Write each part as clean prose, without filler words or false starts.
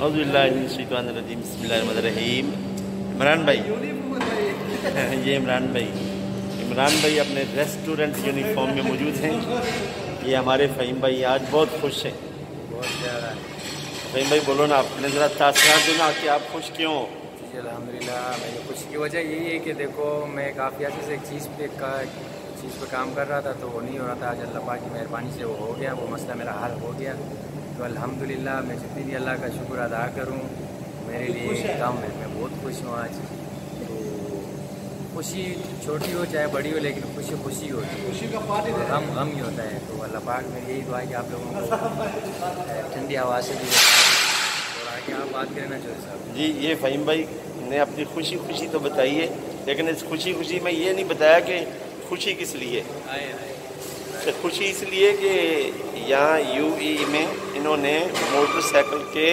औज़ुबिल्लाहिमिनश्शैतानिर्रजीम बिस्मिल्लाहिर्रहमानिर्रहीम। इमरान भाई ये इमरान भाई अपने रेस्टोरेंट यूनिफॉर्म में मौजूद हैं। ये हमारे फ़हीम भाई आज बहुत खुश हैं, बहुत ज़्यादा। फ़हीम भाई बोलो ना, अपने ज़रा तासरात दो ना कि आप खुश क्यों हो? जी अल्हम्दुलिल्लाह, मेरी खुशी की वजह यही है कि देखो मैं काफ़ी अच्छे से एक चीज़ पे काम कर रहा था तो वो नहीं हो रहा था। आज अल्लाह पाक की मेहरबानी से वो हो गया, वो मसला मेरा हल हो गया। तो अल्हम्दुलिल्लाह मैं जितनी भी अल्लाह का शुक्र अदा करूँ, मेरे लिए काम है। मैं बहुत खुश हूँ आज। तो खुशी छोटी हो चाहे बड़ी हो, लेकिन खुशी खुशी होती है, खुशी का पानी गम ही होता है। तो अल्लाह पाक में यही दुआ है कि आप लोगों को ठंडी हवा से भी और आगे आप बात करना चाहते साहब। जी ये फ़हीम भाई ने अपनी खुशी तो बताई है, लेकिन इस खुशी में ये नहीं बताया कि खुशी किस लिए। तो खुशी इसलिए कि यहाँ यूएई में इन्होंने मोटरसाइकिल के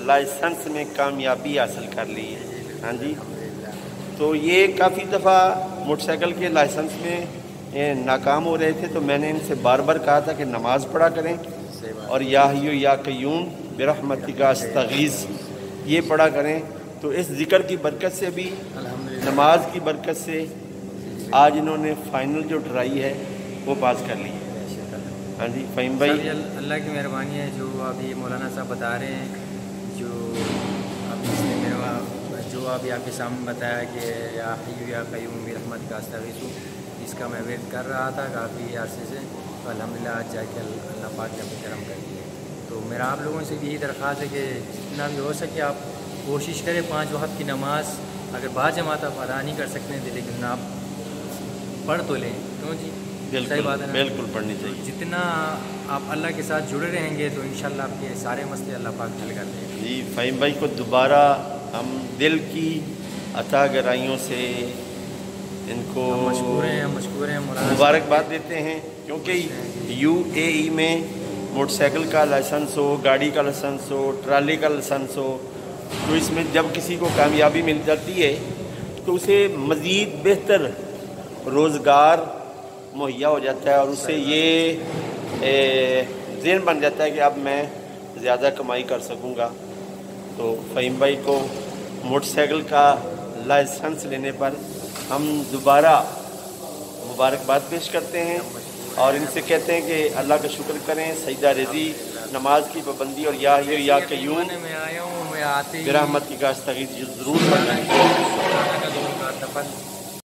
लाइसेंस में कामयाबी हासिल कर ली है। हाँ जी, तो ये काफ़ी दफ़ा मोटरसाइकिल के लाइसेंस में नाकाम हो रहे थे, तो मैंने इनसे बार बार कहा था कि नमाज़ पढ़ा करें और या हय्यू या क़य्यूम बिरहमतिका अस्तगीज़ ये पढ़ा करें। तो इस ज़िक्र की बरकत से भी, नमाज की बरकत से आज इन्होंने फ़ाइनल जो ट्राई है वो पास कर ली है। हाँ जी फ़हीम भाई, अल्लाह की मेहरबानी है। जो अभी मौलाना साहब बता रहे हैं, जो अभी इसने मेरा जो अभी आपके सामने बताया कि या हय्यू या क़य्यूम बिरहमतिका अस्तगीज़, इसका मैं वेट कर रहा था काफ़ी अरसे से। तो अल्हम्दुलिल्लाह आज जाके अल्लाह पाक ने अपनी करम कर दिया। तो मेरा आप लोगों से भी यही दरख्वास्त है कि जितना भी हो सके आप कोशिश करें 5 वक्त की नमाज अगर बाजमात आप अदा नहीं कर सकते हैं, लेकिन आप पढ़ तो लें। क्यों जी, सही बात है ना? बिल्कुल पढ़नी चाहिए। जितना आप अल्लाह के साथ जुड़े रहेंगे तो इंशाल्लाह आपके सारे मसले अल्लाह पाक हल कर देंगे। जी फ़हीम भाई को दोबारा हम दिल की अता गहराइयों से इनको मशकूर हैं मुबारकबाद देते हैं, क्योंकि यूएई में मोटरसाइकिल का लाइसेंस हो, गाड़ी का लाइसेंस हो, ट्राली का लाइसेंस हो, तो इसमें जब किसी को कामयाबी मिल जाती है तो उसे मज़ीद बेहतर रोज़गार मुहैया हो जाता है और उससे ये ज़हन बन जाता है कि अब मैं ज़्यादा कमाई कर सकूँगा। तो फ़हीम भाई को मोटरसाइकिल का लाइसेंस लेने पर हम दोबारा मुबारकबाद पेश करते हैं और इनसे कहते हैं कि अल्लाह का शुक्र करें, सजदा रेज़ी, नमाज की पाबंदी और या हय्यू या क़य्यूम बिरहमतिका अस्तगीज़ ज़रूर पढ़ना है।